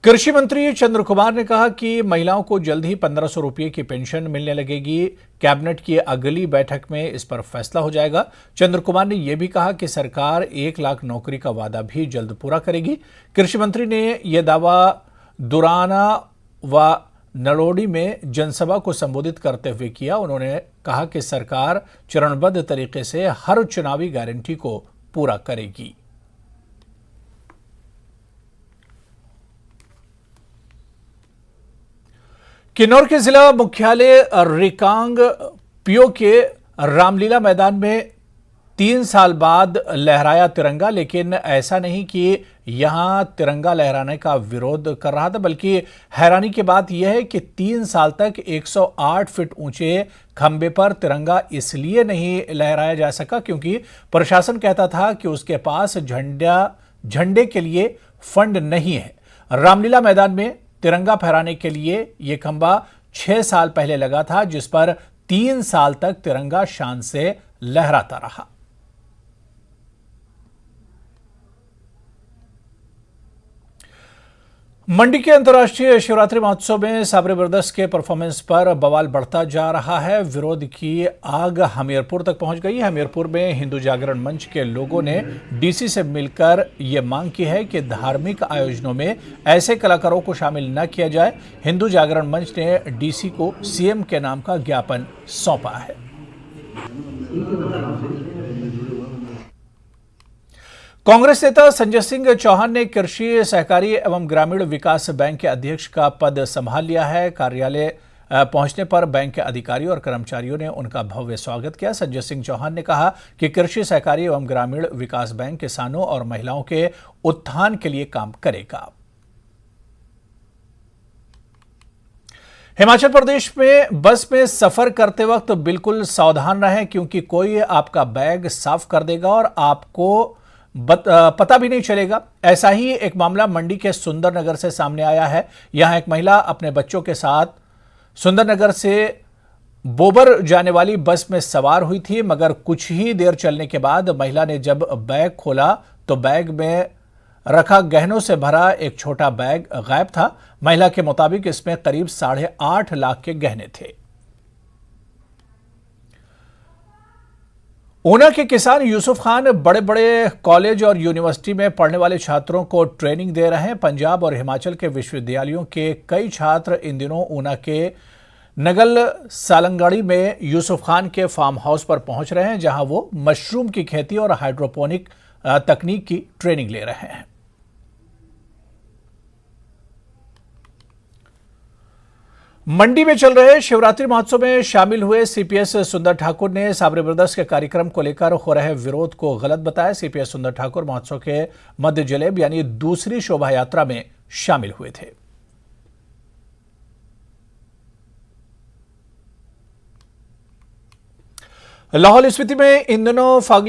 कृषि मंत्री चंद्र कुमार ने कहा कि महिलाओं को जल्द ही 1500 रुपये की पेंशन मिलने लगेगी। कैबिनेट की अगली बैठक में इस पर फैसला हो जाएगा। चंद्र कुमार ने यह भी कहा कि सरकार 1 लाख नौकरी का वादा भी जल्द पूरा करेगी। कृषि मंत्री ने यह दावा दुराना व नड़ोड़ी में जनसभा को संबोधित करते हुए किया। उन्होंने कहा कि सरकार चरणबद्ध तरीके से हर चुनावी गारंटी को पूरा करेगी। किन्नौर के जिला मुख्यालय रिकांग पीओ के रामलीला मैदान में 3 साल बाद लहराया तिरंगा, लेकिन ऐसा नहीं कि यहां तिरंगा लहराने का विरोध कर रहा था, बल्कि हैरानी की बात यह है कि 3 साल तक 108 फीट ऊंचे खंबे पर तिरंगा इसलिए नहीं लहराया जा सका क्योंकि प्रशासन कहता था कि उसके पास झंडे के लिए फंड नहीं है। रामलीला मैदान में तिरंगा फहराने के लिए यह खंबा 6 साल पहले लगा था, जिस पर 3 साल तक तिरंगा शान से लहराता रहा। मंडी के अंतर्राष्ट्रीय शिवरात्रि महोत्सव में साबरी ब्रदर्स के परफॉर्मेंस पर बवाल बढ़ता जा रहा है। विरोध की आग हमीरपुर तक पहुंच गई। हमीरपुर में हिंदू जागरण मंच के लोगों ने डीसी से मिलकर यह मांग की है कि धार्मिक आयोजनों में ऐसे कलाकारों को शामिल न किया जाए। हिंदू जागरण मंच ने डीसी को सीएम के नाम का ज्ञापन सौंपा है। कांग्रेस नेता संजय सिंह चौहान ने कृषि सहकारी एवं ग्रामीण विकास बैंक के अध्यक्ष का पद संभाल लिया है। कार्यालय पहुंचने पर बैंक के अधिकारियों और कर्मचारियों ने उनका भव्य स्वागत किया। संजय सिंह चौहान ने कहा कि कृषि सहकारी एवं ग्रामीण विकास बैंक किसानों और महिलाओं के उत्थान के लिए काम करेगा। हिमाचल प्रदेश में बस में सफर करते वक्त बिल्कुल सावधान रहें, क्योंकि कोई आपका बैग साफ कर देगा और आपको पता भी नहीं चलेगा। ऐसा ही एक मामला मंडी के सुंदरनगर से सामने आया है। यहां एक महिला अपने बच्चों के साथ सुंदरनगर से बोबर जाने वाली बस में सवार हुई थी, मगर कुछ ही देर चलने के बाद महिला ने जब बैग खोला तो बैग में रखा गहनों से भरा एक छोटा बैग गायब था। महिला के मुताबिक इसमें करीब 8.5 लाख के गहने थे। ऊना के किसान यूसुफ खान बड़े बड़े कॉलेज और यूनिवर्सिटी में पढ़ने वाले छात्रों को ट्रेनिंग दे रहे हैं। पंजाब और हिमाचल के विश्वविद्यालयों के कई छात्र इन दिनों ऊना के नगल सालंगड़ी में यूसुफ खान के फार्म हाउस पर पहुंच रहे हैं, जहां वो मशरूम की खेती और हाइड्रोपोनिक तकनीक की ट्रेनिंग ले रहे हैं। मंडी में चल रहे शिवरात्रि महोत्सव में शामिल हुए सीपीएस सुंदर ठाकुर ने साबरी ब्रदर्स के कार्यक्रम को लेकर हो रहे विरोध को गलत बताया। सीपीएस सुंदर ठाकुर महोत्सव के मध्य जलेब यानी दूसरी शोभा यात्रा में शामिल हुए थे। लाहौल स्पीति में इन दिनों फागी